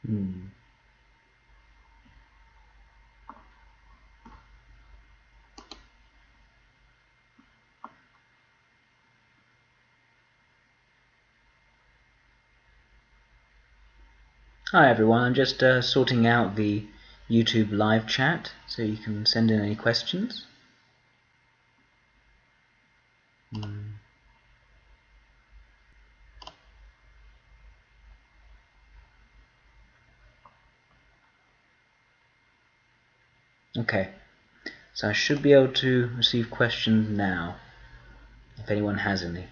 Hmm. Hi everyone, I'm just sorting out the YouTube live chat so you can send in any questions. Okay, so I should be able to receive questions now, if anyone has any.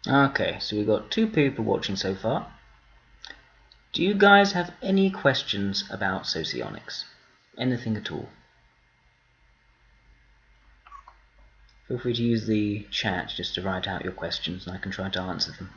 Okay, so we've got 2 people watching so far. Do you guys have any questions about Socionics? Anything at all? Feel free to use the chat just to write out your questions and I can try to answer them.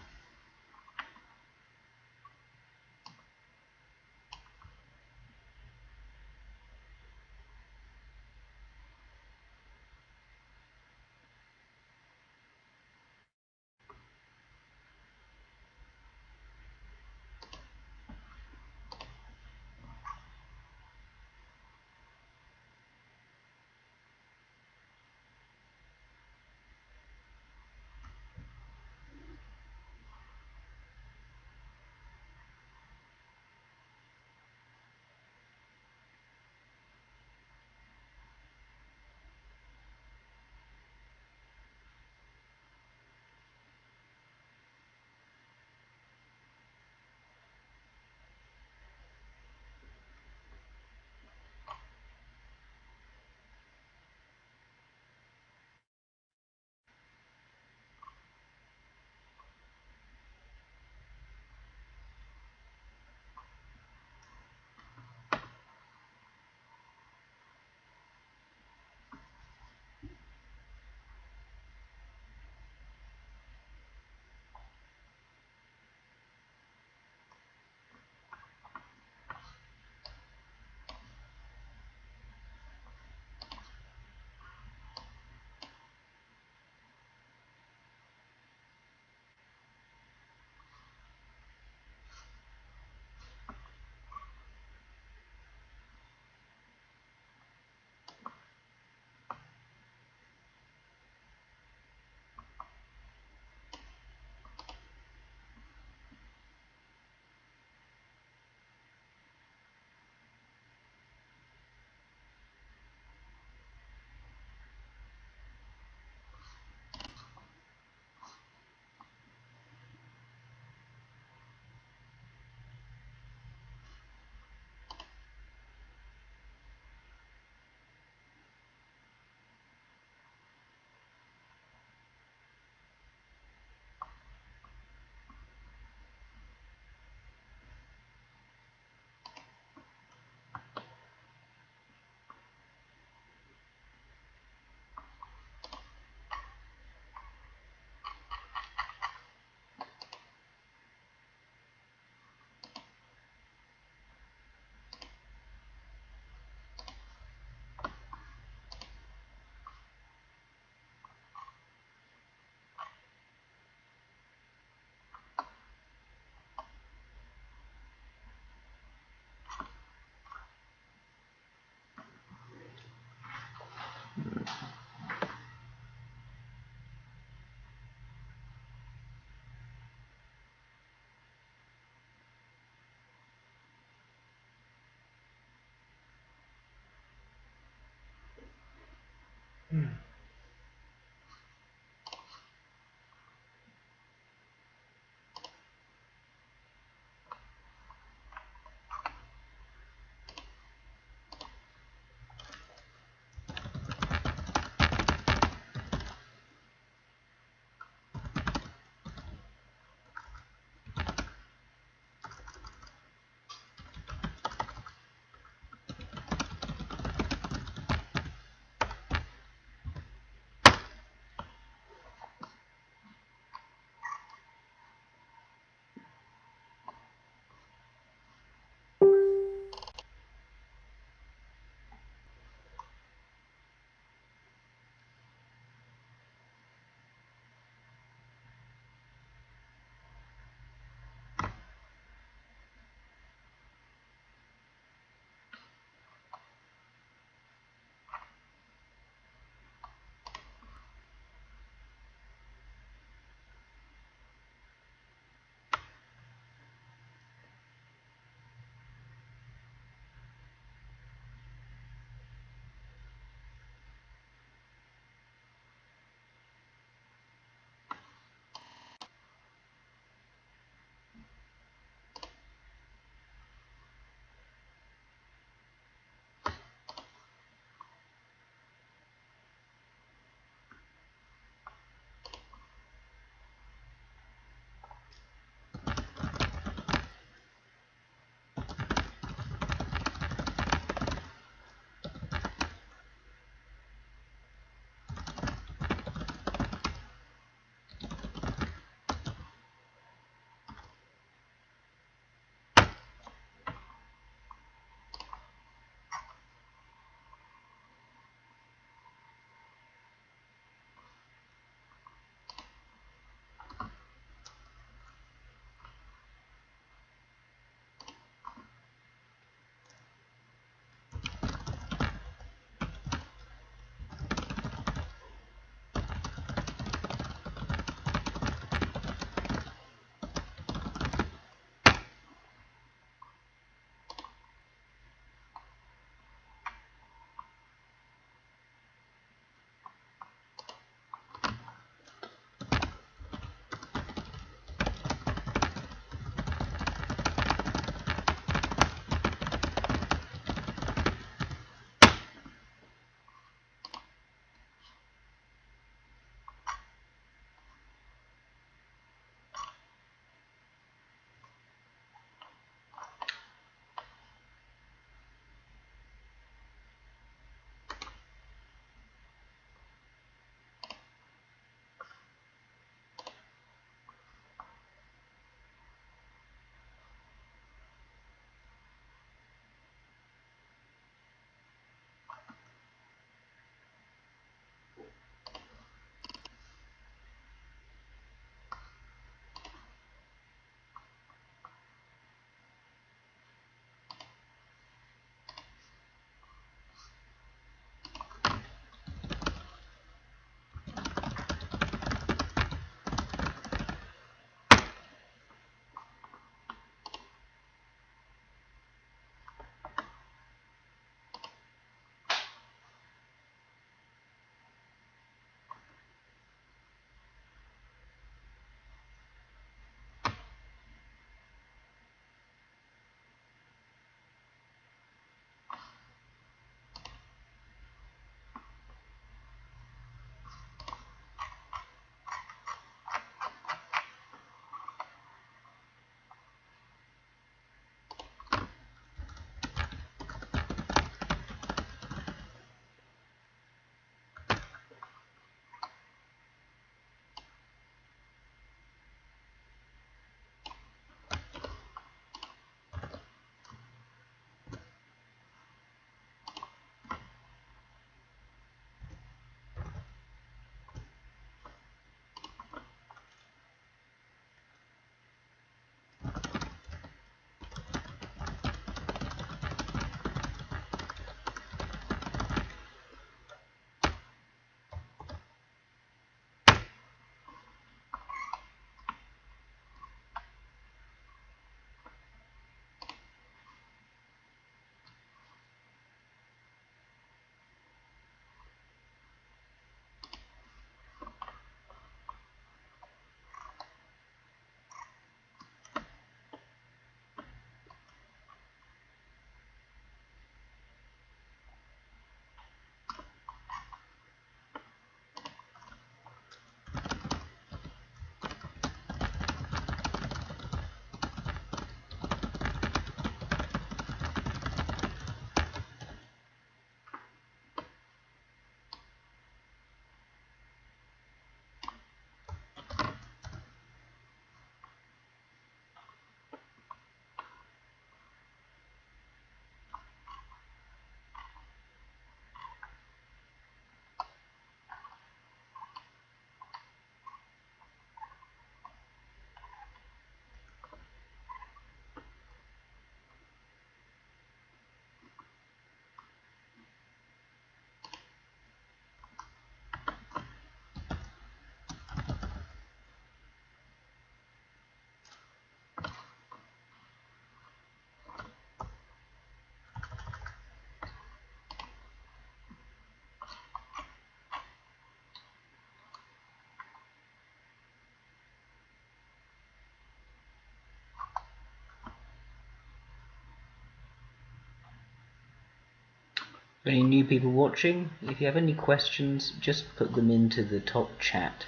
Any new people watching? If you have any questions, just put them into the top chat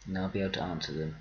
and I'll be able to answer them.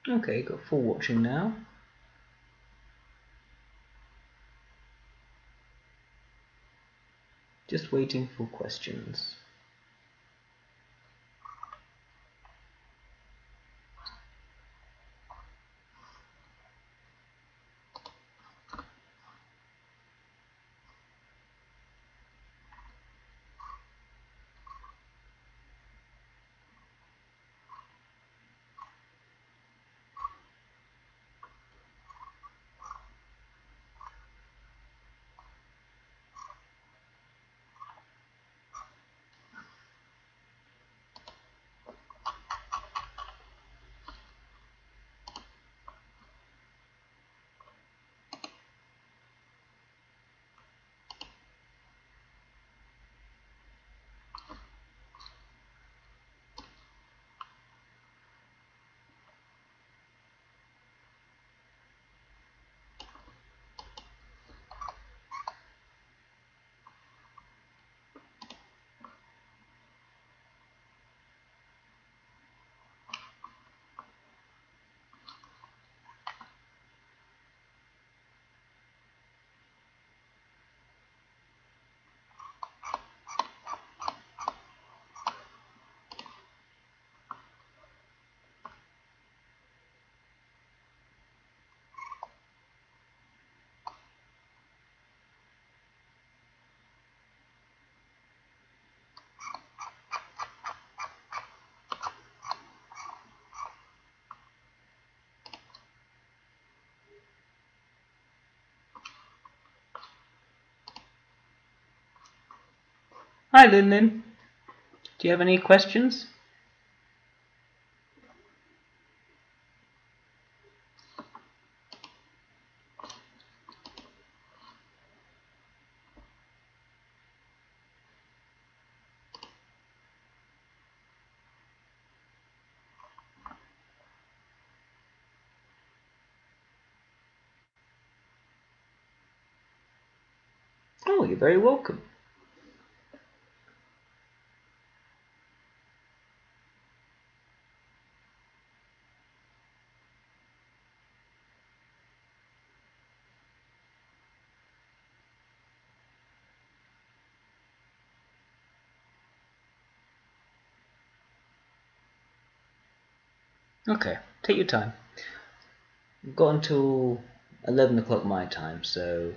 Okay, got full watching now. Just waiting for questions. Hi Lin Lin, do you have any questions? Oh, you're very welcome. Okay, take your time. We've got until 11 o'clock my time, so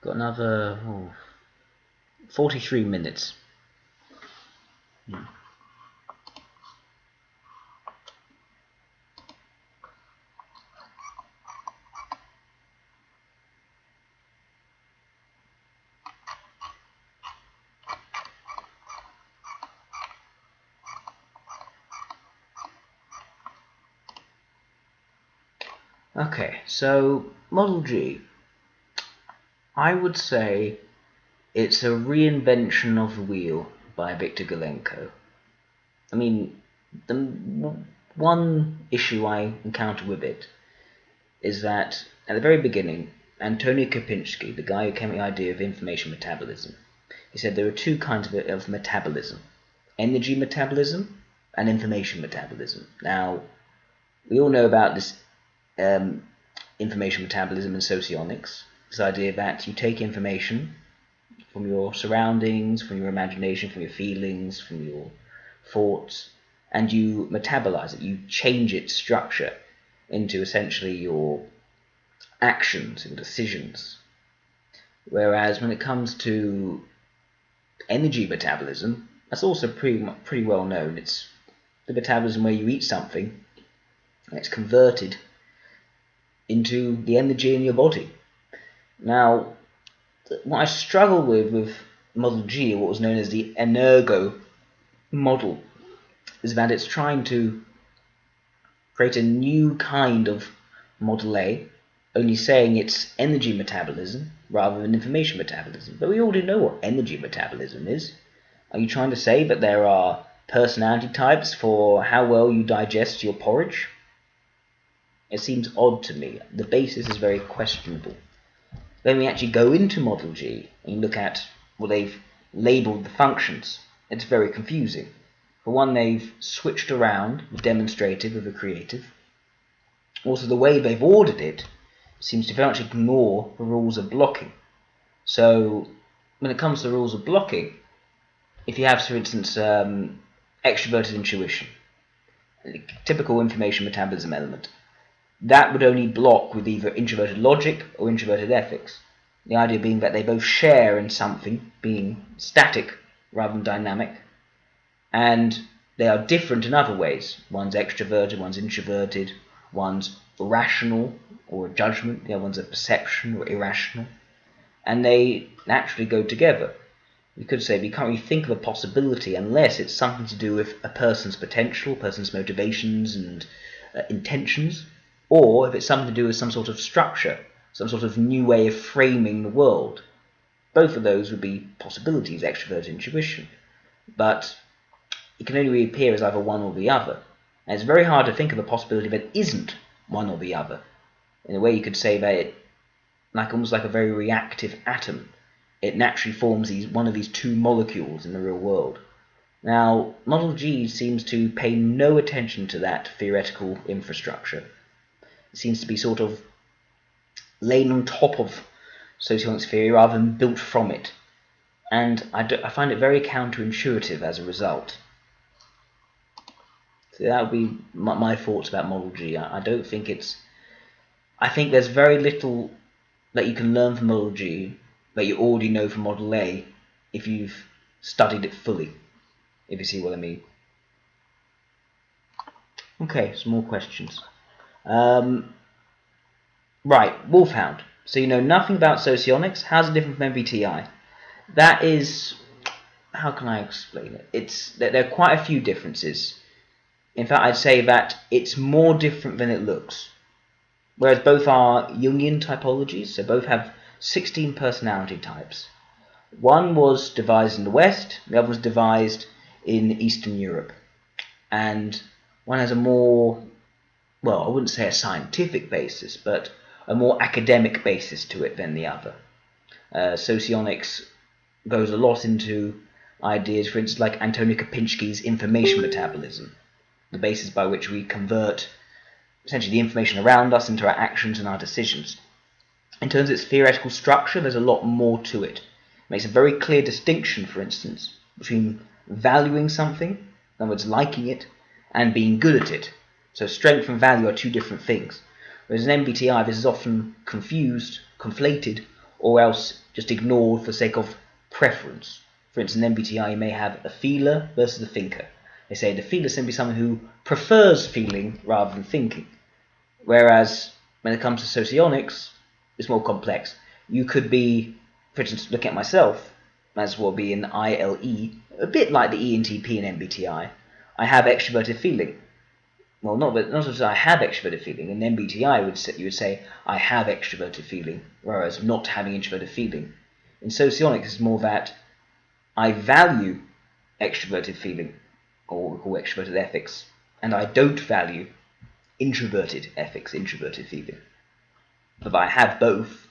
got another 43 minutes. Okay, so Model G, I would say it's a reinvention of the wheel by Viktor Galenko. I mean, the one issue I encounter with it is that at the very beginning, Antonio Kopinski, the guy who came up with the idea of information metabolism, he said there are two kinds of metabolism: energy metabolism and information metabolism. Now, we all know about this information metabolism in socionics, this idea that you take information from your surroundings, from your imagination, from your feelings, from your thoughts, and you metabolize it, you change its structure into essentially your actions and decisions. Whereas when it comes to energy metabolism, that's also pretty well known. It's the metabolism where you eat something and it's converted into the energy in your body. Now, what I struggle with Model G, or what was known as the Energo model, is that it's trying to create a new kind of Model A, only saying it's energy metabolism rather than information metabolism. But we already know what energy metabolism is. Are you trying to say that there are personality types for how well you digest your porridge? It seems odd to me. The basis is very questionable. Then we actually go into Model G and look at what they've labelled the functions. It's very confusing. For one, they've switched around the demonstrative with the creative. Also, the way they've ordered it seems to very much ignore the rules of blocking. So, when it comes to the rules of blocking, if you have, for instance, extroverted intuition, typical information metabolism element, that would only block with either introverted logic or introverted ethics. The idea being that they both share in something, being static rather than dynamic, and they are different in other ways. One's extroverted, one's introverted, one's rational or a judgment, the other one's a perception or irrational, and they naturally go together. You could say we can't really think of a possibility unless it's something to do with a person's potential, person's motivations and intentions, or if it's something to do with some sort of structure, some sort of new way of framing the world. Both of those would be possibilities, extroverted intuition. But it can only really appear as either one or the other. And it's very hard to think of a possibility that isn't one or the other. In a way, you could say that it, almost like a very reactive atom, it naturally forms one of these two molecules in the real world. Now, Model G seems to pay no attention to that theoretical infrastructure. It seems to be sort of laid on top of socionics theory rather than built from it. And I find it very counterintuitive as a result. So that would be my thoughts about Model G. I don't think it's... I think there's very little that you can learn from Model G that you already know from Model A if you've studied it fully, if you see what I mean. Okay, some more questions. Right, Wolfhound. So you know nothing about Socionics. How's it different from MBTI? That is... How can I explain it? There are quite a few differences. In fact, I'd say that it's more different than it looks. Whereas both are Jungian typologies, so both have 16 personality types. One was devised in the West, the other was devised in Eastern Europe. And one has a more, well, I wouldn't say a scientific basis, but a more academic basis to it than the other. Socionics goes a lot into ideas, for instance, like Antonio Kopinski's information metabolism, the basis by which we convert essentially the information around us into our actions and our decisions. In terms of its theoretical structure, there's a lot more to it. It makes a very clear distinction, for instance, between valuing something, in other words, liking it, and being good at it. So strength and value are two different things. Whereas in MBTI, this is often confused, conflated, or else just ignored for the sake of preference. For instance, in MBTI, you may have a feeler versus a thinker. They say the feeler is simply someone who prefers feeling rather than thinking. Whereas when it comes to socionics, it's more complex. You could be, for instance, looking at myself, as will be in ILE, a bit like the ENTP in MBTI. I have extroverted feeling. well, not that I have extroverted feeling. In MBTI, you would say I have extroverted feeling, whereas not having introverted feeling. In Socionics, it's more that I value extroverted feeling, or what we call extroverted ethics, and I don't value introverted ethics, introverted feeling. But I have both,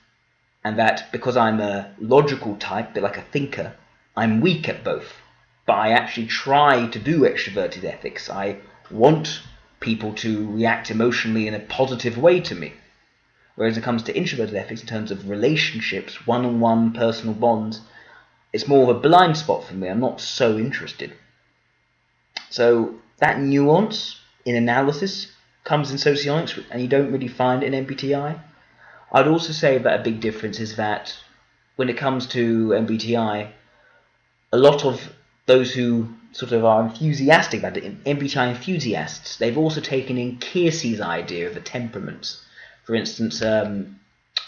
and that because I'm a logical type, bit like a thinker, I'm weak at both. But I actually try to do extroverted ethics. I want people to react emotionally in a positive way to me. Whereas when it comes to introverted ethics, in terms of relationships, one-on-one personal bonds, it's more of a blind spot for me. I'm not so interested. So that nuance in analysis comes in Socionics, and you don't really find it in MBTI. I'd also say that a big difference is that when it comes to MBTI, a lot of those who sort of are enthusiastic about it, MBTI enthusiasts, they've also taken in Keirsey's idea of the temperaments. For instance,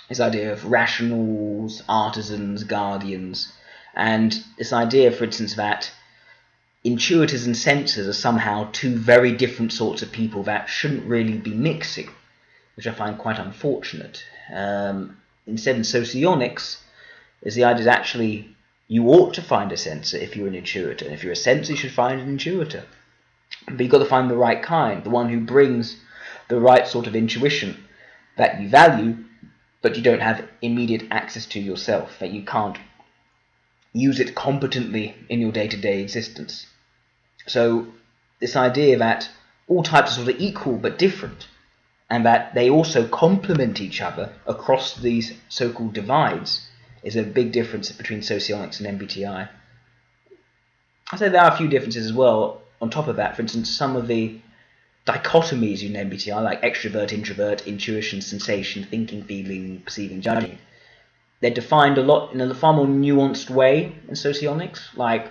his idea of rationals, artisans, guardians, and this idea, for instance, that intuitors and sensors are somehow two very different sorts of people that shouldn't really be mixing, which I find quite unfortunate. Instead, in Socionics, is the idea that actually you ought to find a sensor if you're an intuitor, and if you're a sensor, you should find an intuitor. But you've got to find the right kind, the one who brings the right sort of intuition that you value, but you don't have immediate access to yourself, that you can't use it competently in your day-to-day existence. So this idea that all types are sort of equal but different, and that they also complement each other across these so-called divides, is a big difference between Socionics and MBTI. I'd say there are a few differences as well. On top of that, for instance, some of the dichotomies in MBTI, like extrovert, introvert, intuition, sensation, thinking, feeling, perceiving, judging, they're defined a lot in a far more nuanced way in Socionics. Like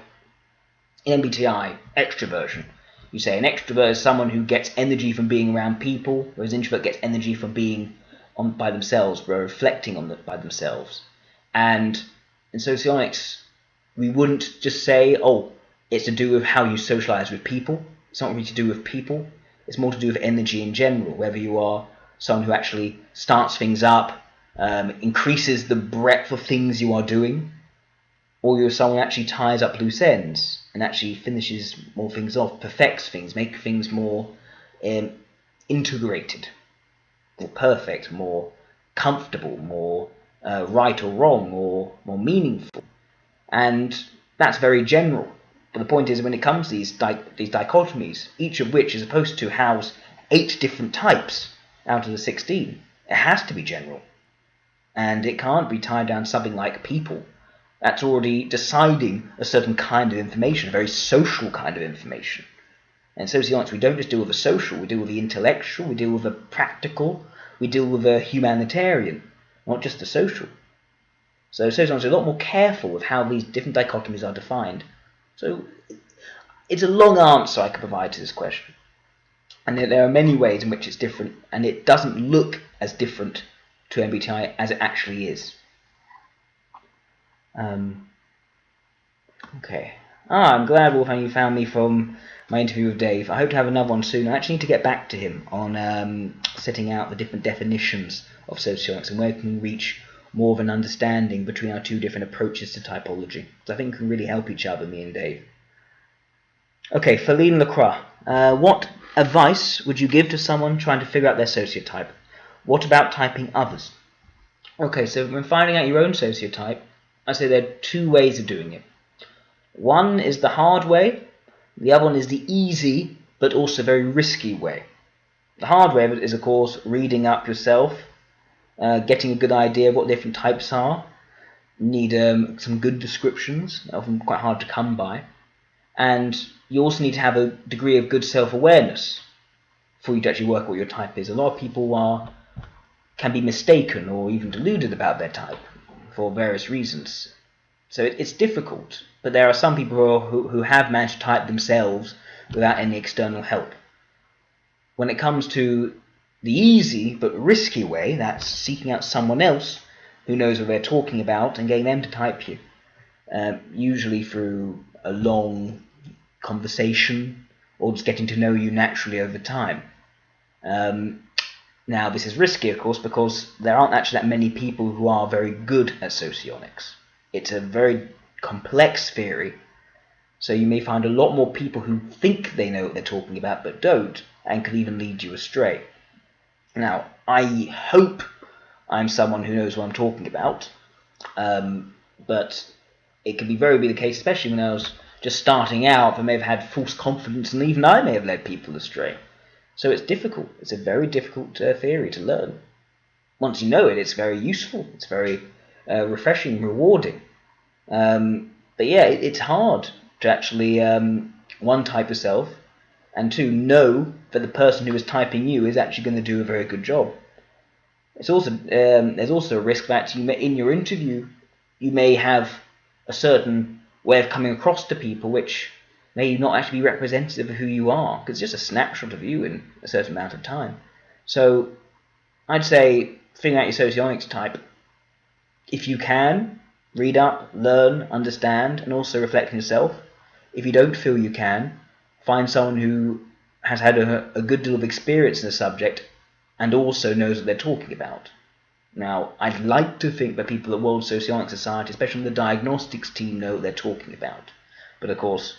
in MBTI, extroversion. You say an extrovert is someone who gets energy from being around people, whereas an introvert gets energy from being by themselves, by reflecting on by themselves. And in Socionics, we wouldn't just say, oh, it's to do with how you socialize with people. It's not really to do with people. It's more to do with energy in general, whether you are someone who actually starts things up, increases the breadth of things you are doing, or you're someone who actually ties up loose ends and actually finishes more things off, perfects things, make things more integrated, more perfect, more comfortable, more right or wrong, or more meaningful. And that's very general. But the point is, when it comes to these dichotomies, each of which is supposed to house 8 different types out of the 16, it has to be general. And it can't be tied down to something like people. That's already deciding a certain kind of information, a very social kind of information. And Socionics, we don't just deal with the social, we deal with the intellectual, we deal with the practical, we deal with the humanitarian, not just the social. So Socionics are a lot more careful with how these different dichotomies are defined. So it's a long answer I could provide to this question. And there are many ways in which it's different, and it doesn't look as different to MBTI as it actually is. Okay. I'm glad, Wolfgang, you found me from my interview with Dave. I hope to have another one soon. I actually need to get back to him on setting out the different definitions of Socionics and where we can reach more of an understanding between our two different approaches to typology. So I think we can really help each other, me and Dave. Okay, Feline Lacroix. What advice would you give to someone trying to figure out their sociotype? What about typing others? Okay, so when finding out your own sociotype, I say there are 2 ways of doing it. One is the hard way, the other one is the easy but also very risky way. The hard way is, of course, reading up yourself, getting a good idea of what different types are. You need some good descriptions, often quite hard to come by. And you also need to have a degree of good self-awareness for you to actually work out what your type is. A lot of people can be mistaken or even deluded about their type for various reasons. So it's difficult, but there are some people who have managed to type themselves without any external help. When it comes to the easy but risky way, that's seeking out someone else who knows what they're talking about and getting them to type you, usually through a long conversation or just getting to know you naturally over time. Now, this is risky, of course, because there aren't actually that many people who are very good at socionics. It's a very complex theory, so you may find a lot more people who think they know what they're talking about but don't, and could even lead you astray. Now, I hope I'm someone who knows what I'm talking about, but it could be the case, especially when I was just starting out, I may have had false confidence, and even I may have led people astray. So it's difficult. It's a very difficult theory to learn. Once you know it, it's very useful. It's very refreshing and rewarding. But yeah, it's hard to actually, one, type yourself, and two, know that the person who is typing you is actually going to do a very good job. It's also there's also a risk that in your interview you may have a certain way of coming across to people which may not actually be representative of who you are, because it's just a snapshot of you in a certain amount of time. So I'd say figure out your socionics type. If you can, read up, learn, understand, and also reflect on yourself. If you don't feel you can, find someone who has had a good deal of experience in the subject and also knows what they're talking about. Now, I'd like to think that people at World Socionic Society, especially the diagnostics team, know what they're talking about. But of course,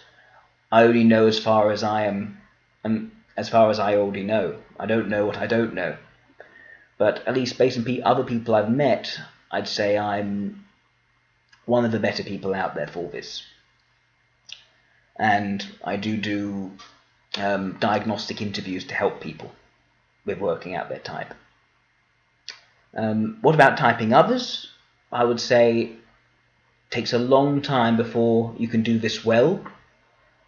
I only know as far as I am, as far as I already know. I don't know what I don't know. But at least based on other people I've met, I'd say I'm one of the better people out there for this. And I do diagnostic interviews to help people with working out their type. What about typing others? I would say it takes a long time before you can do this well.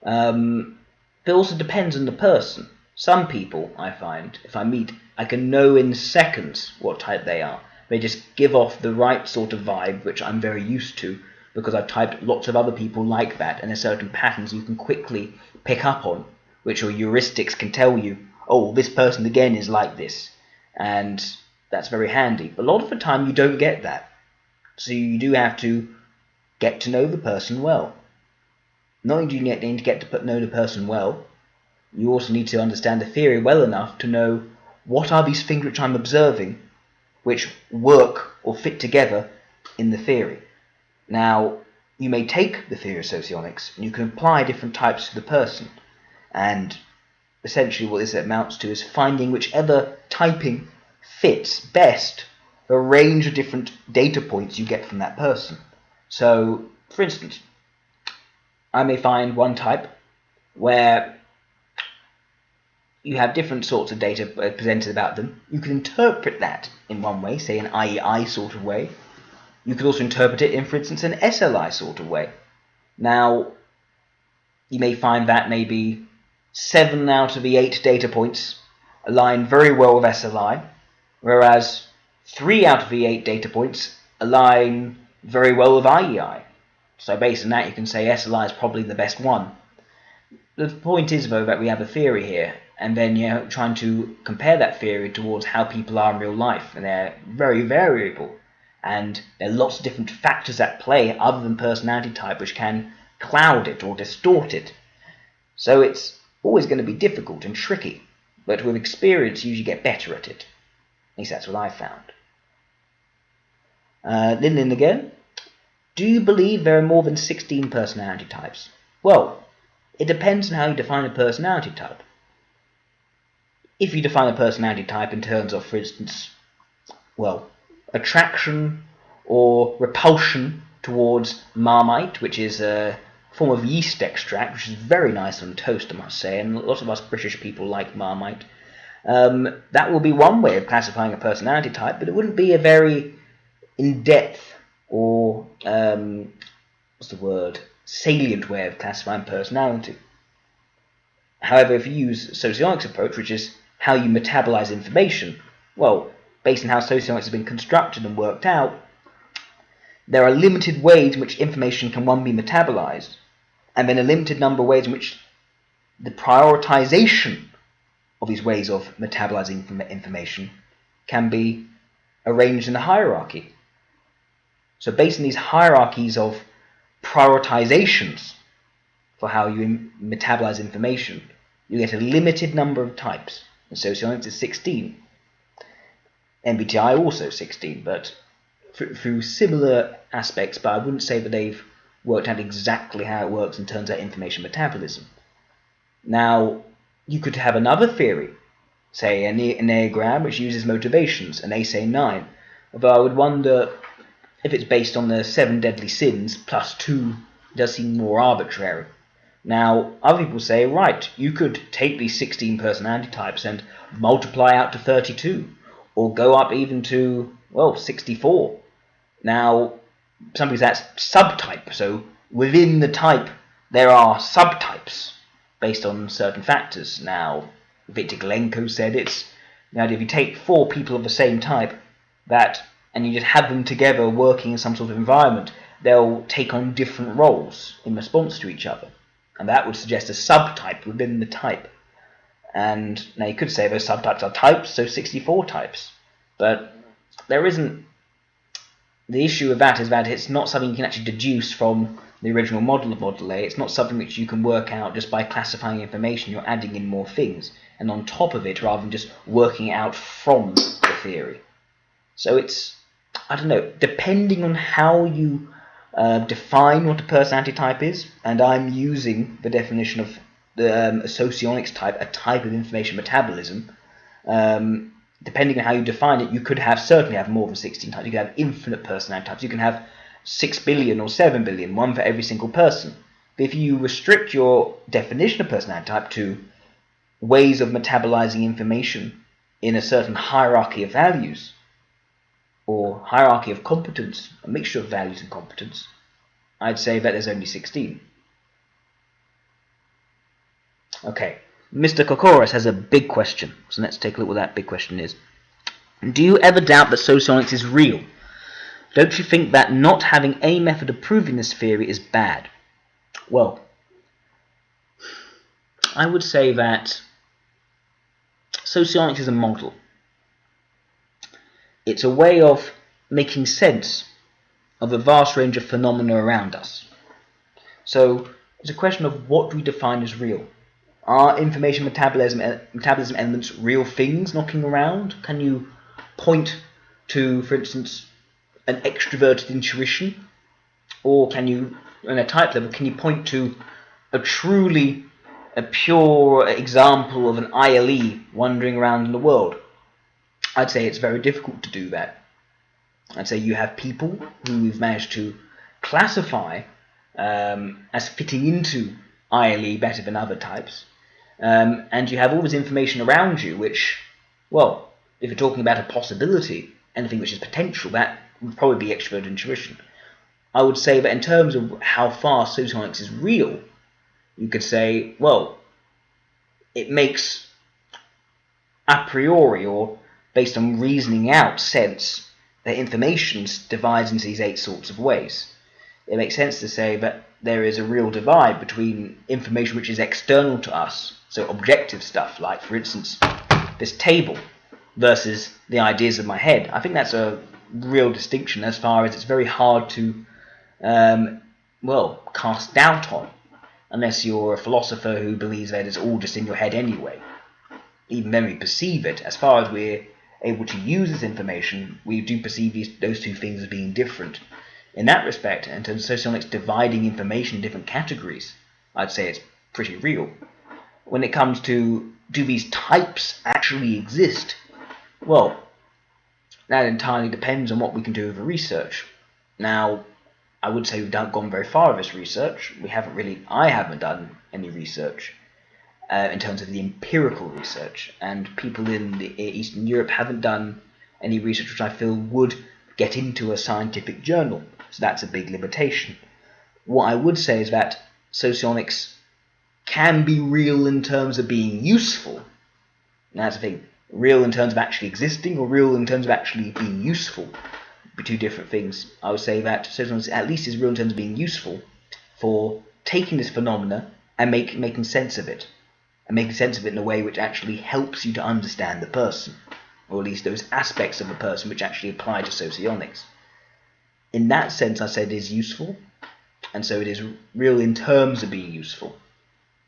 It also depends on the person. Some people, I find, if I meet, I can know in seconds what type they are. They just give off the right sort of vibe, which I'm very used to, because I've typed lots of other people like that, and there's certain patterns you can quickly pick up on, which your heuristics can tell you, oh, this person again is like this, and that's very handy. But a lot of the time you don't get that, so you do have to get to know the person well. Not only do you need to get to know the person well, you also need to understand the theory well enough to know what are these things which I'm observing which work or fit together in the theory. Now, you may take the theory of socionics and you can apply different types to the person, and essentially what this amounts to is finding whichever typing fits best the range of different data points you get from that person. So, for instance, I may find one type where you have different sorts of data presented about them. You can interpret that in one way, say an IEI sort of way. You could also interpret it in, for instance, an SLI sort of way. Now, you may find that maybe 7 out of the 8 data points align very well with SLI, whereas 3 out of the 8 data points align very well with IEI. So based on that, you can say SLI is probably the best one. The point is, though, that we have a theory here, and then you're trying to compare that theory towards how people are in real life, and they're very variable. And there are lots of different factors at play other than personality type which can cloud it or distort it. So it's always going to be difficult and tricky, but with experience you usually get better at it. At least that's what I found. Lin again. Do you believe there are more than 16 personality types? Well, it depends on how you define a personality type. If you define a personality type in terms of, for instance, well, attraction or repulsion towards Marmite, which is a form of yeast extract, which is very nice on toast, I must say, and lots of us British people like Marmite. That will be one way of classifying a personality type, but it wouldn't be a very in-depth or, salient way of classifying personality. However, if you use Socionics' approach, which is how you metabolize information, well, based on how Socionics has been constructed and worked out, there are limited ways in which information can, one, be metabolized, and then a limited number of ways in which the prioritization of these ways of metabolizing information can be arranged in a hierarchy. So based on these hierarchies of prioritizations for how you metabolize information, you get a limited number of types. And Socionics is 16. MBTI also 16, but through similar aspects, but I wouldn't say that they've worked out exactly how it works in terms of information metabolism. Now, you could have another theory, say an Enneagram, which uses motivations, and they say 9. Although I would wonder if it's based on the 7 deadly sins plus 2, it does seem more arbitrary. Now, other people say, right, you could take these 16 personality types and multiply out to 32, or go up even to, well, 64. Now, some people say that's subtype, so within the type there are subtypes based on certain factors. Now, Viktor Glenko said it's the idea if you take 4 people of the same type and you just have them together working in some sort of environment, they'll take on different roles in response to each other. And that would suggest a subtype within the type. And now you could say those subtypes are types, so 64 types. But there isn't... The issue with that is that it's not something you can actually deduce from the original model of Model A. It's not something which you can work out just by classifying information. You're adding in more things. And on top of it, rather than just working it out from the theory. So it's... I don't know. Depending on how you define what a personality type is, and I'm using the definition of the Socionics type, a type of information metabolism. Depending on how you define it, you could certainly have more than 16 types. You could have infinite personality types. You can have 6 billion or 7 billion, one for every single person. But if you restrict your definition of personality type to ways of metabolizing information in a certain hierarchy of values, or hierarchy of competence, a mixture of values and competence, I'd say that there's only 16. Okay, Mr. Kokoros has a big question, so let's take a look what that big question is. Do you ever doubt that socionics is real? Don't you think that not having any method of proving this theory is bad? Well, I would say that socionics is a model. It's a way of making sense of a vast range of phenomena around us. So it's a question of what we define as real. Are information metabolism elements real things knocking around? Can you point to, for instance, an extroverted intuition? Or can you, on a type level, can you point to a pure example of an ILE wandering around in the world? I'd say it's very difficult to do that. I'd say you have people who we've managed to classify as fitting into ILE better than other types. And you have all this information around you which, well, if you're talking about a possibility, anything which is potential, that would probably be extrovert intuition. I would say that in terms of how far socionics is real, you could say, well, it makes a priori, or based on reasoning out, sense that information divides into these 8 sorts of ways. It makes sense to say that there is a real divide between information which is external to us, so objective stuff, like, for instance, this table, versus the ideas of my head. I think that's a real distinction as far as it's very hard to, cast doubt on, unless you're a philosopher who believes that it's all just in your head anyway. Even then we perceive it. As far as we're able to use this information, we do perceive those two things as being different. In that respect, in terms of socionics dividing information in different categories, I'd say it's pretty real. When it comes to, do these types actually exist? Well, that entirely depends on what we can do with the research. Now, I would say we've gone very far with this research. I haven't done any research in terms of the empirical research, and people in Eastern Europe haven't done any research which I feel would get into a scientific journal. So that's a big limitation. What I would say is that socionics can be real in terms of being useful. And that's the thing. Real in terms of actually existing, or real in terms of actually being useful. Be two different things. I would say that socionics at least is real in terms of being useful for taking this phenomena and making sense of it. And making sense of it in a way which actually helps you to understand the person. Or at least those aspects of the person which actually apply to socionics. In that sense, I said it is useful, and so it is real in terms of being useful.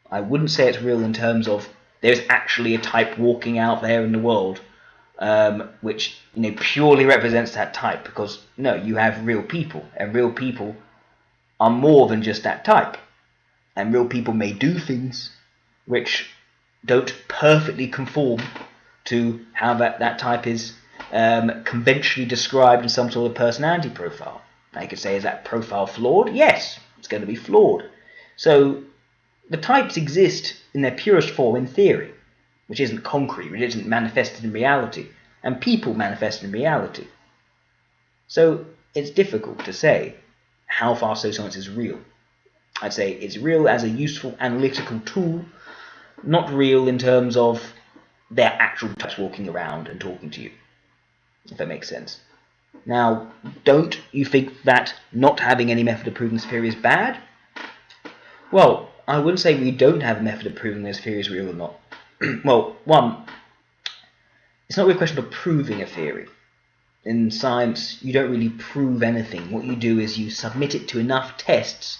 I wouldn't say it's real in terms of There's actually a type walking out there in the world, which purely represents that type. Because no, you have real people, and real people are more than just that type. And real people may do things which don't perfectly conform to how that type is conventionally described in some sort of personality profile. I could say, is that profile flawed? Yes, it's going to be flawed. So the types exist in their purest form in theory, which isn't concrete, which isn't manifested in reality, and people manifest in reality. So it's difficult to say how far socionics is real. I'd say it's real as a useful analytical tool, not real in terms of their actual types walking around and talking to you, if that makes sense. Now, don't you think that not having any method of proving this theory is bad? Well, I wouldn't say we don't have a method of proving this theory is real or not. Well, one, it's not really a question of proving a theory. In science, you don't really prove anything. What you do is you submit it to enough tests,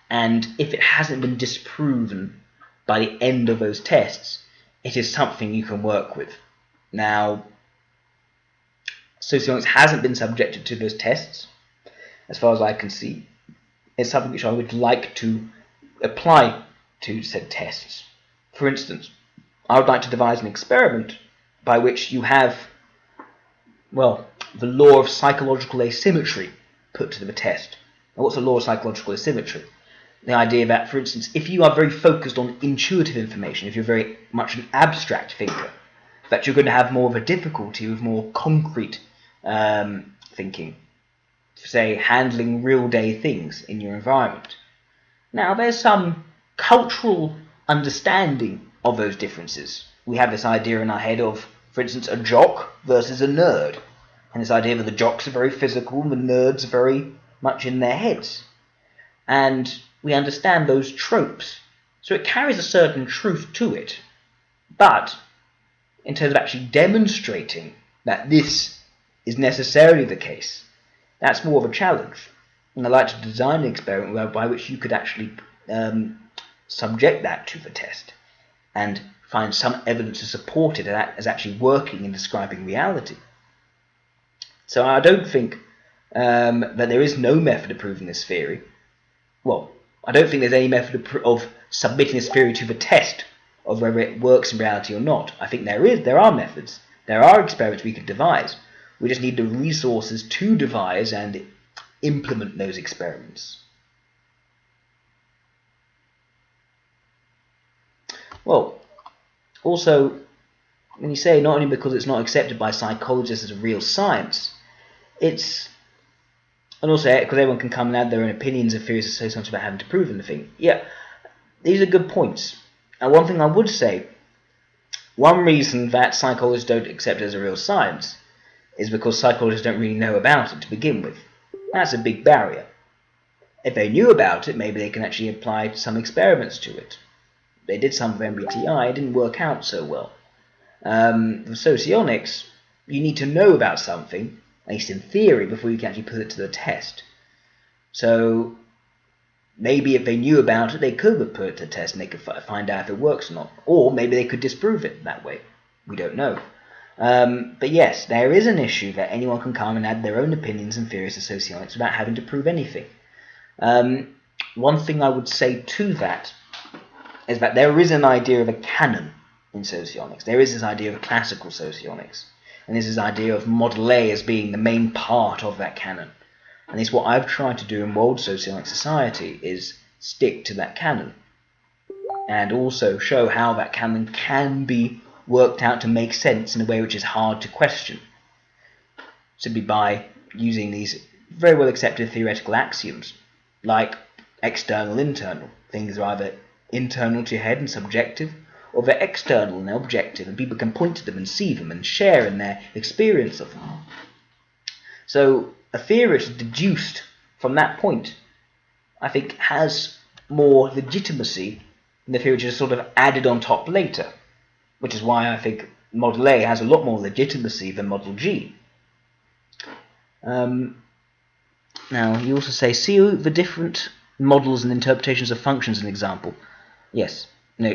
and if it hasn't been disproven by the end of those tests, it is something you can work with. Now, Socionics hasn't been subjected to those tests, as far as I can see. It's something which I would like to apply to said tests. For instance, I would like to devise an experiment by which you have, well, the law of psychological asymmetry put to the test. Now, what's the law of psychological asymmetry? The idea that, for instance, if you are very focused on intuitive information, if you're very much an abstract thinker, that you're going to have more of a difficulty with more concrete thinking, say handling real day things in your environment. Now, there's some cultural understanding of those differences. We have this idea in our head of, for instance, a jock versus a nerd, and this idea that the jocks are very physical and the nerds are very much in their heads. And we understand those tropes, so it carries a certain truth to it. But in terms of actually demonstrating that this is necessarily the case, that's more of a challenge. And I'd like to design an experiment by which you could actually subject that to the test and find some evidence to support it as actually working and describing reality. So I don't think that there is no method of proving this theory. Well, I don't think there's any method of submitting this theory to the test of whether it works in reality or not. I think there are methods. There are experiments we could devise. We just need the resources to devise and implement those experiments. Well, also, when you say not only because it's not accepted by psychologists as a real science, and also because everyone can come and add their own opinions and theories of socionics about having to prove anything. Yeah, these are good points. And one thing I would say, one reason that psychologists don't accept it as a real science is because psychologists don't really know about it to begin with. That's a big barrier. If they knew about it, maybe they can actually apply some experiments to it. They did some with MBTI, it didn't work out so well. For Socionics, you need to know about something, at least in theory, before you can actually put it to the test. So maybe if they knew about it, they could have put it to the test and they could find out if it works or not. Or maybe they could disprove it that way. We don't know. But yes, there is an issue that anyone can come and add their own opinions and theories of socionics without having to prove anything. One thing I would say to that is that there is an idea of a canon in socionics. There is this idea of classical socionics. And there's this idea of Model A as being the main part of that canon. And it's what I've tried to do in World Socionic Society is stick to that canon. And also show how that canon can be worked out to make sense in a way which is hard to question. Simply by using these very well accepted theoretical axioms, like external, internal. Things are either internal to your head and subjective, or they're external and objective, and people can point to them and see them and share in their experience of them. So a theorist deduced from that point, I think, has more legitimacy than the theory which is sort of added on top later, which is why I think Model A has a lot more legitimacy than Model G. Now, you also say, see the different models and interpretations of functions as an example. Yes. No,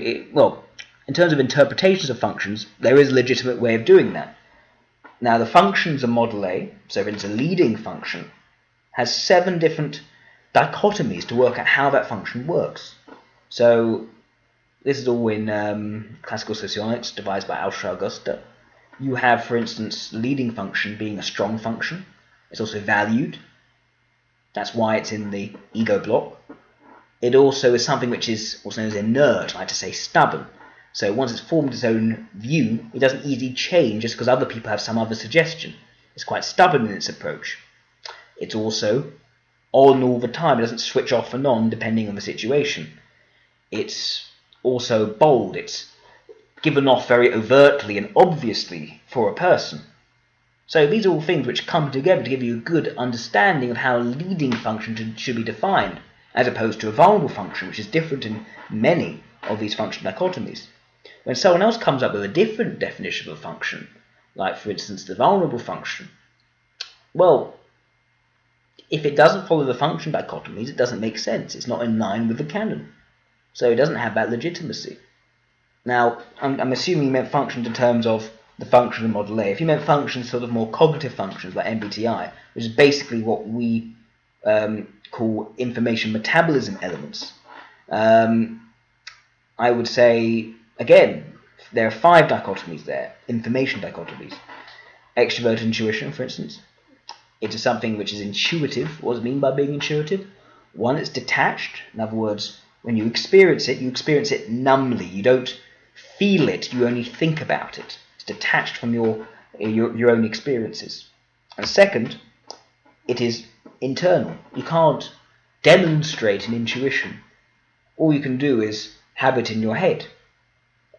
in terms of interpretations of functions, there is a legitimate way of doing that. Now, the functions of model A, so if it's a leading function, has 7 different dichotomies to work out how that function works. So this is all in classical socionics, devised by Augusta. You have, for instance, the leading function being a strong function. It's also valued. That's why it's in the ego block. It also is something which is also known as inert, I like to say stubborn. So once it's formed its own view, it doesn't easily change just because other people have some other suggestion. It's quite stubborn in its approach. It's also on all the time. It doesn't switch off and on depending on the situation. It's also bold. It's given off very overtly and obviously for a person. So these are all things which come together to give you a good understanding of how a leading function should be defined, as opposed to a vulnerable function, which is different in many of these function dichotomies. When someone else comes up with a different definition of a function, like for instance the vulnerable function, well, if it doesn't follow the function dichotomies, it doesn't make sense. It's not in line with the canon. So it doesn't have that legitimacy. Now, I'm assuming you meant functions in terms of the function of model A. If you meant functions, sort of more cognitive functions like MBTI, which is basically what we call information metabolism elements, I would say, again, there are 5 dichotomies there, information dichotomies. Extrovert intuition, for instance. It is something which is intuitive. What does it mean by being intuitive? One, it's detached. In other words, when you experience it numbly. You don't feel it, you only think about it. It's detached from your own experiences. And second, it is internal. You can't demonstrate an intuition. All you can do is have it in your head.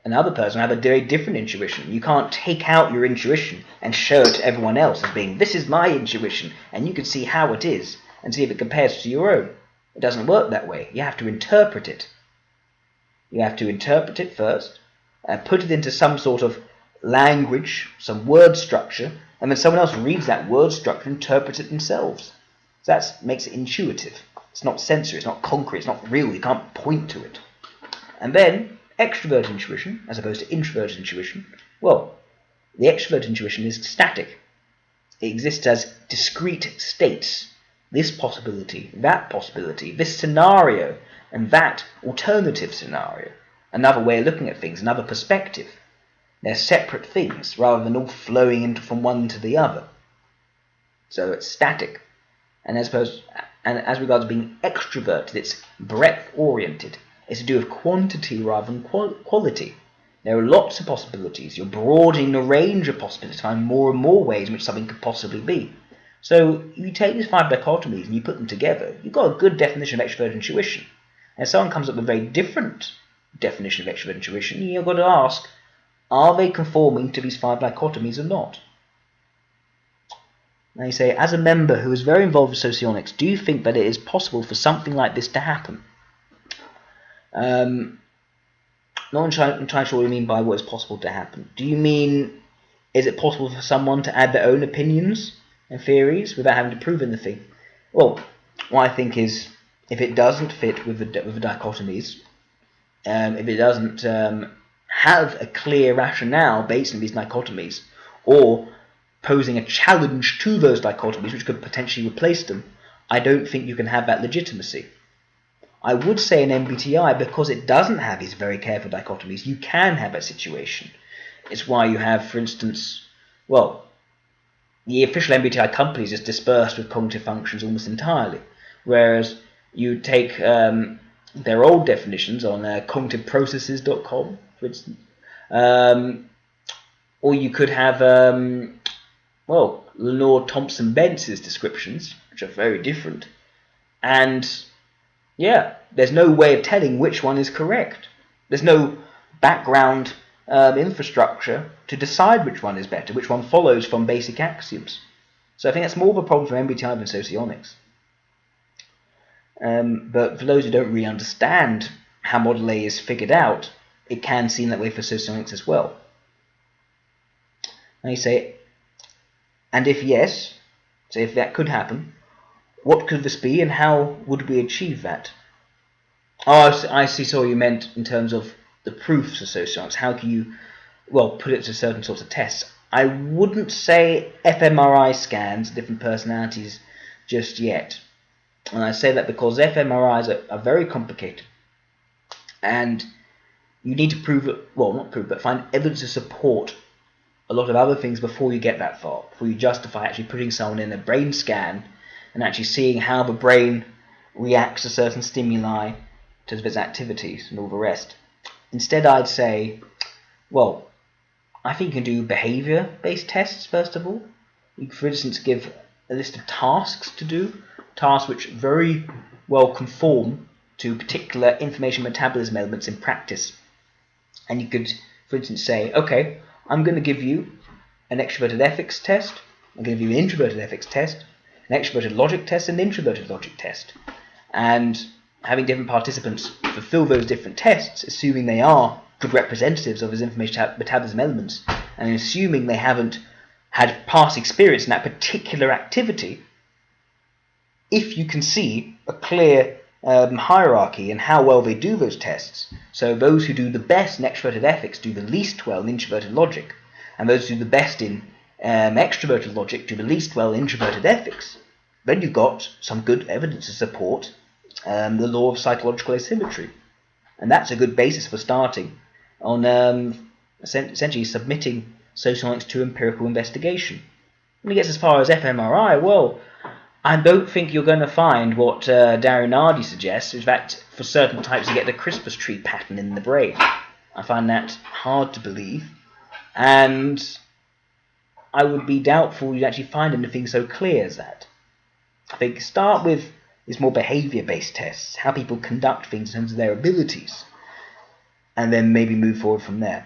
Another person will have a very different intuition. You can't take out your intuition and show it to everyone else as being, this is my intuition, and you can see how it is and see if it compares to your own. It doesn't work that way. You have to interpret it. You have to interpret it first, put it into some sort of language, some word structure, and then someone else reads that word structure and interprets it themselves. So that makes it intuitive. It's not sensory, it's not concrete, it's not real, you can't point to it. And then, extrovert intuition, as opposed to introvert intuition, well, the extrovert intuition is static. It exists as discrete states. This possibility, this scenario, and that alternative scenario. Another way of looking at things, another perspective. They're separate things, rather than all flowing from one to the other. So it's static. And as regards being extroverted, it's breadth-oriented. It's to do with quantity rather than quality. There are lots of possibilities. You're broadening the range of possibilities to find more and more ways in which something could possibly be. So you take these 5 dichotomies and you put them together, you've got a good definition of extrovert intuition. And if someone comes up with a very different definition of extrovert intuition, you've got to ask, are they conforming to these 5 dichotomies or not? Now you say, as a member who is very involved with socionics, do you think that it is possible for something like this to happen? Not entirely sure what you mean by what is possible to happen. Do you mean, is it possible for someone to add their own opinions and theories without having to prove anything? Well, what I think is, if it doesn't fit with the dichotomies, if it doesn't have a clear rationale based on these dichotomies, or posing a challenge to those dichotomies which could potentially replace them, I don't think you can have that legitimacy. I would say in MBTI, because it doesn't have these very careful dichotomies, you can have that situation. It's why you have, for instance, well, the official MBTI companies is dispersed with cognitive functions almost entirely, whereas you take their old definitions on cognitiveprocesses.com, for instance, or you could have, well, Lenore Thompson Bentz's descriptions, which are very different, and yeah, there's no way of telling which one is correct. There's no background infrastructure to decide which one is better, which one follows from basic axioms. So I think that's more of a problem for MBTI than Socionics. But for those who don't really understand how Model A is figured out, it can seem that way for Socionics as well. Now you say, and if yes, so if that could happen, what could this be and how would we achieve that? Oh, I see. So you meant in terms of the proofs of socionics? How can you, well, put it to certain sorts of tests? I wouldn't say fMRI scans, different personalities, just yet. And I say that because fMRIs are very complicated. And you need to prove it, well, not prove, but find evidence to support a lot of other things before you get that far, before you justify actually putting someone in a brain scan and actually seeing how the brain reacts to certain stimuli, to its activities and all the rest. Instead, I'd say, well, I think you can do behavior-based tests, first of all. You can, for instance, give a list of tasks to do, tasks which very well conform to particular information metabolism elements in practice. And you could, for instance, say, okay, I'm going to give you an extroverted ethics test, I'm going to give you an introverted ethics test, an extroverted logic test, and an introverted logic test. And having different participants fulfill those different tests, assuming they are good representatives of his information metabolism elements, and assuming they haven't had past experience in that particular activity, if you can see a clear hierarchy in how well they do those tests, so those who do the best in extroverted ethics do the least well in introverted logic, and those who do the best in extroverted logic do the least well in introverted ethics, then you've got some good evidence to support the law of psychological asymmetry. And that's a good basis for starting on essentially submitting socionics to empirical investigation. When it gets as far as fMRI, well, I don't think you're going to find what Dario Nardi suggests, is that for certain types you get the Christmas tree pattern in the brain. I find that hard to believe, and I would be doubtful you'd actually find anything so clear as that. I think start with these more behavior-based tests, how people conduct things in terms of their abilities, and then maybe move forward from there.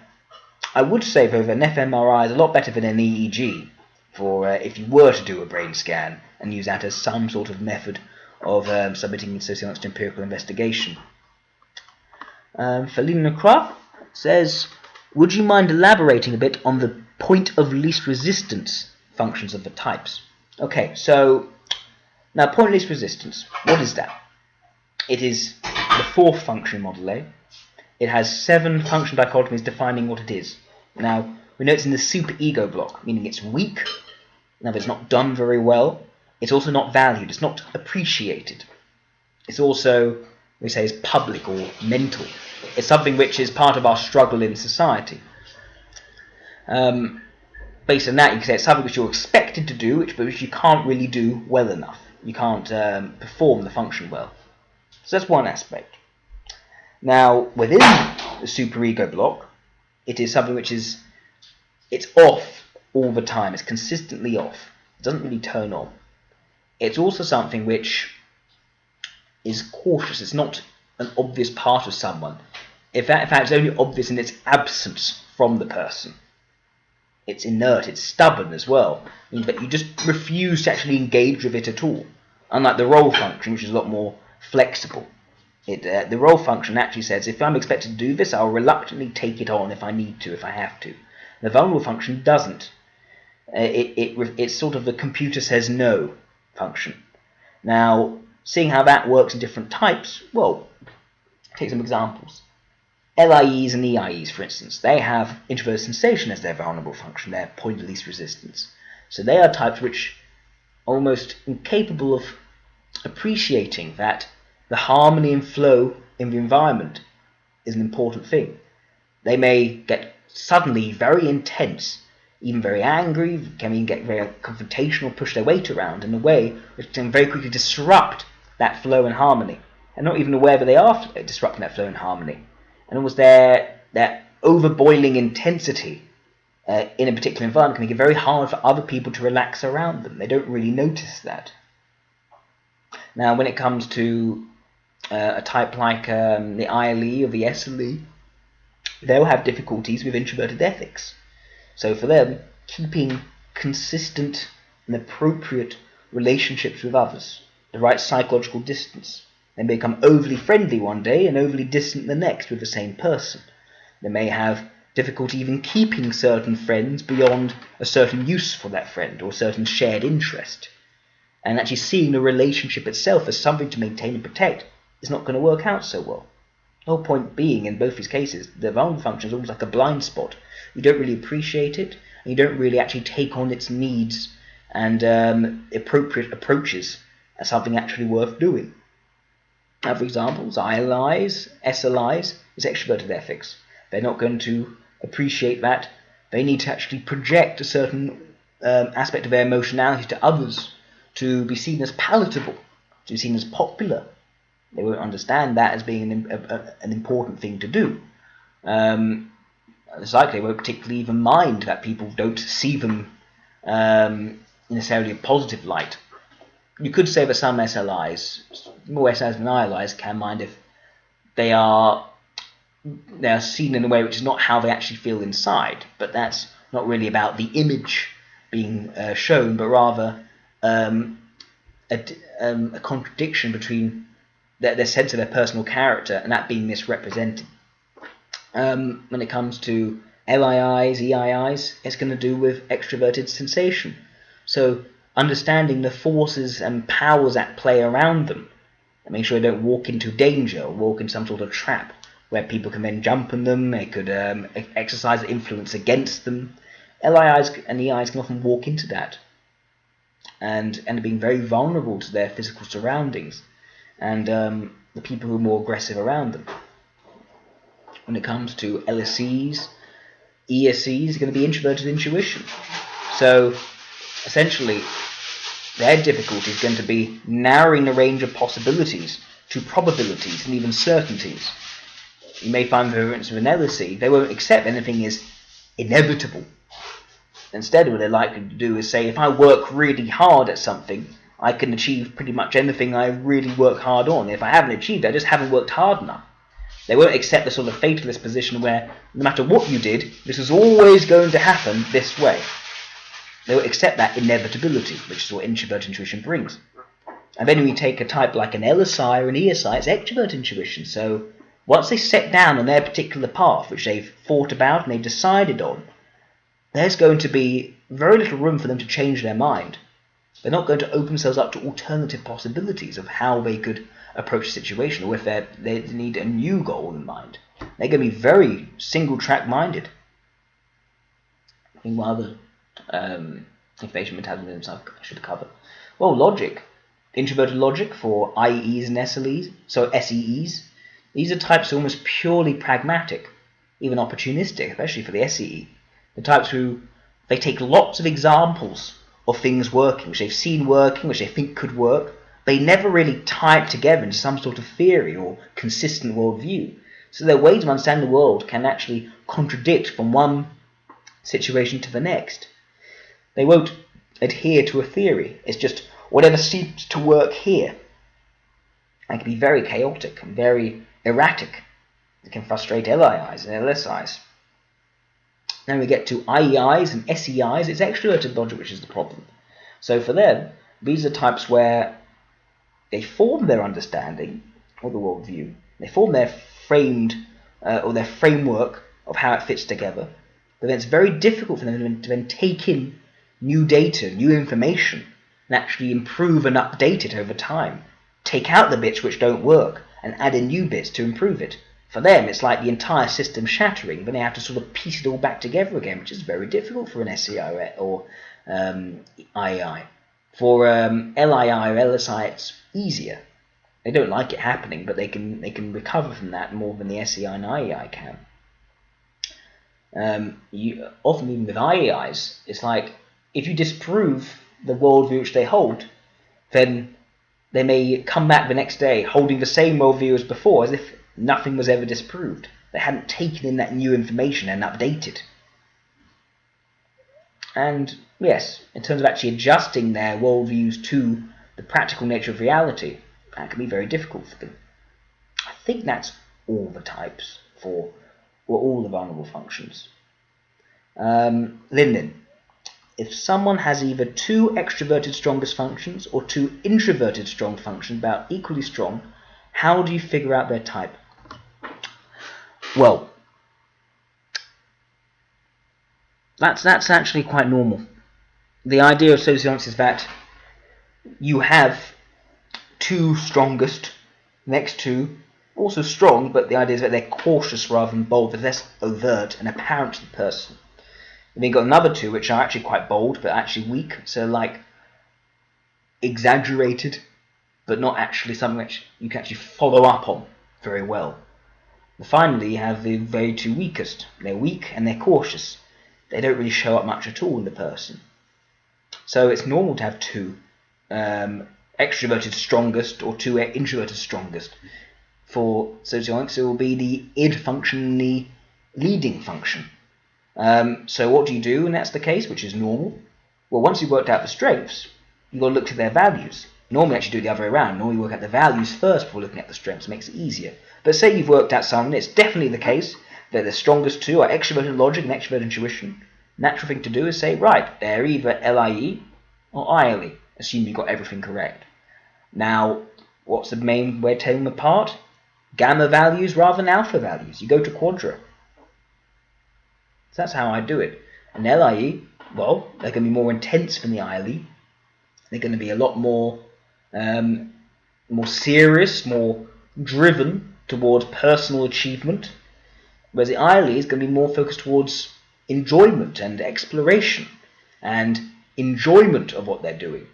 I would say, though, that an fMRI is a lot better than an EEG for if you were to do a brain scan and use that as some sort of method of submitting socionics to empirical investigation. Feline Lacroix says, would you mind elaborating a bit on the point of least resistance functions of the types? Okay, so now point of least resistance, what is that? It is the fourth function in Model A. It has 7 function dichotomies defining what it is. Now, we know it's in the superego block, meaning it's weak, now it's not done very well, it's also not valued, it's not appreciated. It's also, we say, is public or mental. It's something which is part of our struggle in society. Based on that, you can say it's something which you're expected to do, but which you can't really do well enough. You can't perform the function well. So that's one aspect. Now, within the superego block, it is something which is, it's off all the time. It's consistently off. It doesn't really turn on. It's also something which is cautious. It's not an obvious part of someone. In fact, it's only obvious in its absence from the person. It's inert, it's stubborn as well, but you just refuse to actually engage with it at all. Unlike the role function, which is a lot more flexible. The role function actually says, if I'm expected to do this, I'll reluctantly take it on if I need to, if I have to. The vulnerable function doesn't. It's sort of the computer says no function. Now, seeing how that works in different types, well, take some examples. LIEs and EIEs, for instance, they have introverted sensation as their vulnerable function, their point of least resistance. So they are types which are almost incapable of appreciating that the harmony and flow in the environment is an important thing. They may get suddenly very intense, even very angry, can even get very confrontational, push their weight around in a way which can very quickly disrupt that flow and harmony, and not even aware that they are disrupting that flow and harmony. And almost their overboiling intensity in a particular environment can make it very hard for other people to relax around them. They don't really notice that. Now, when it comes to a type like the ILE or the SLE, they'll have difficulties with introverted ethics. So for them, keeping consistent and appropriate relationships with others, the right psychological distance. They may become overly friendly one day and overly distant the next with the same person. They may have difficulty even keeping certain friends beyond a certain use for that friend or a certain shared interest. And actually seeing the relationship itself as something to maintain and protect is not going to work out so well. The whole point being, in both these cases, the vulnerable function is almost like a blind spot. You don't really appreciate it, and you don't really actually take on its needs and appropriate approaches as something actually worth doing. Now, for example, ILIs, SLIs is extroverted ethics. They're not going to appreciate that. They need to actually project a certain aspect of their emotionality to others to be seen as palatable, to be seen as popular. They won't understand that as being an important thing to do. It's likely they won't particularly even mind that people don't see them necessarily a positive light. You could say that some SLIs, more SLIs than ILIs, can mind if they are seen in a way which is not how they actually feel inside. But that's not really about the image being shown, but rather a contradiction between their sense of their personal character and that being misrepresented. When it comes to LIIs, EIIs, it's going to do with extroverted sensation. So understanding the forces and powers at play around them, and make sure they don't walk into danger or walk in some sort of trap where people can then jump on them, they could exercise influence against them. LIIs and EIs can often walk into that and end up being very vulnerable to their physical surroundings and the people who are more aggressive around them. When it comes to LSEs, ESEs are going to be introverted intuition. So essentially, their difficulty is going to be narrowing the range of possibilities to probabilities and even certainties. You may find, for instance, with an LSE, they won't accept anything as inevitable. Instead, what they're likely to do is say, if I work really hard at something, I can achieve pretty much anything I really work hard on. If I haven't achieved it, I just haven't worked hard enough. They won't accept the sort of fatalist position where no matter what you did, this is always going to happen this way. They will accept that inevitability, which is what introverted intuition brings. And then when you take a type like an LSI or an ESI, it's extrovert intuition. So once they set down on their particular path, which they've thought about and they've decided on, there's going to be very little room for them to change their mind. They're not going to open themselves up to alternative possibilities of how they could approach a situation, or if they need a new goal in mind. They're going to be very single-track minded. I think one other information metabolism I should cover. Well, logic. Introverted logic for IEs and SLEs, so SEEs. These are types who are almost purely pragmatic, even opportunistic, especially for the SEE. The types who they take lots of examples of things working, which they've seen working, which they think could work. They never really tie it together into some sort of theory or consistent worldview. So their way to understand the world can actually contradict from one situation to the next. They won't adhere to a theory. It's just whatever seems to work here. It can be very chaotic and very erratic. It can frustrate LIIs and LSIs. Then we get to IEIs and SEIs. It's extroverted logic which is the problem. So for them, these are types where they form their understanding or the worldview. They form their their framework of how it fits together. But then it's very difficult for them to then take in new data, new information, and actually improve and update it over time. Take out the bits which don't work and add in new bits to improve it. For them, it's like the entire system shattering, but they have to sort of piece it all back together again, which is very difficult for an SEI or IEI. For LII or LSI, it's easier. They don't like it happening, but they can recover from that more than the SEI and IEI can. Often even with IEIs, it's like if you disprove the worldview which they hold, then they may come back the next day holding the same worldview as before, as if nothing was ever disproved. They hadn't taken in that new information and updated. And yes, in terms of actually adjusting their worldviews to the practical nature of reality, that can be very difficult for them. I think that's all the types for all the vulnerable functions. Lyndon, if someone has either two extroverted strongest functions or two introverted strong functions about equally strong, how do you figure out their type? Well, that's actually quite normal. The idea of socionics is that you have two strongest next to Also strong, but the idea is that they're cautious rather than bold. They're less overt and apparent to the person. And then you've got another two, which are actually quite bold, but actually weak. So like exaggerated, but not actually something which you can actually follow up on very well. And finally, you have the very two weakest. They're weak and they're cautious. They don't really show up much at all in the person. So it's normal to have two extroverted strongest or two introverted strongest. For socionics, it will be the id function, the leading function. So what do you do when that's the case, which is normal? Well, once you've worked out the strengths, you've got to look to their values. Normally, actually do it the other way around. Normally, work out the values first before looking at the strengths. It makes it easier. But say you've worked out something, it's definitely the case that the strongest two are extroverted logic and extroverted intuition. Natural thing to do is say, right, they're either LIE or ILE, assume you've got everything correct. Now, what's the main way of telling them apart? Gamma values rather than alpha values. You go to quadra. So that's how I do it. And LIE, well, they're going to be more intense than the ILE. They're going to be a lot more serious, more driven towards personal achievement. Whereas the ILE is going to be more focused towards enjoyment and exploration and enjoyment of what they're doing.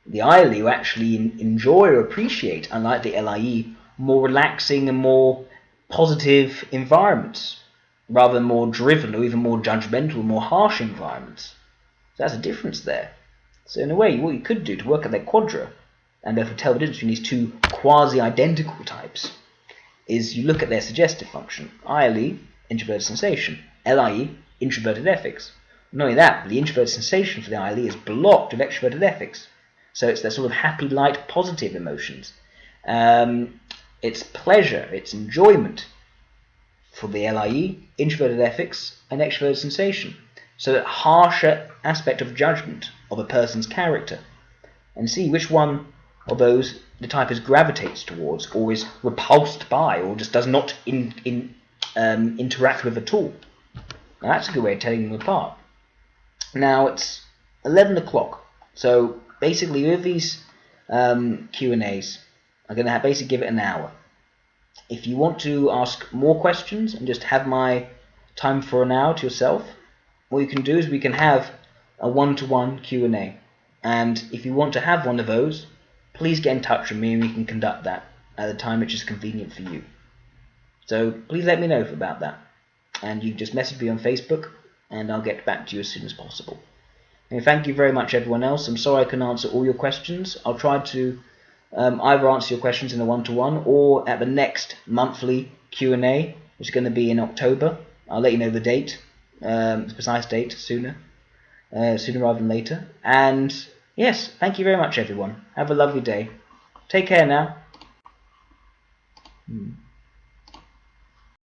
The ILE will actually enjoy or appreciate, unlike the LIE, more relaxing and more positive environments, rather than more driven or even more judgmental, more harsh environments. So that's a difference there. So in a way, what you could do to work out their quadra, and therefore tell the difference between these two quasi-identical types, is you look at their suggestive function. ILE, introverted sensation. LIE, introverted ethics. Not only that, but the introverted sensation for the ILE is blocked with extroverted ethics. So it's their sort of happy, light, positive emotions. It's pleasure, it's enjoyment for the LIE, introverted ethics, and extroverted sensation. So that harsher aspect of judgment of a person's character. And see which one of those the type is gravitates towards, or is repulsed by, or just does not interact with at all. Now that's a good way of telling them apart. Now it's 11 o'clock, so basically with these Q&As, I'm going to basically give it an hour. If you want to ask more questions and just have my time for an hour to yourself, what you can do is we can have a one-to-one Q&A. And if you want to have one of those, please get in touch with me and we can conduct that at a time which is convenient for you. So please let me know about that. And you can just message me on Facebook and I'll get back to you as soon as possible. And thank you very much everyone else. I'm sorry I couldn't answer all your questions. I'll try to either answer your questions in a one-to-one or at the next monthly Q&A, which is going to be in October. I'll let you know the date, the precise date sooner rather than later. And yes, thank you very much everyone. Have a lovely day. Take care now.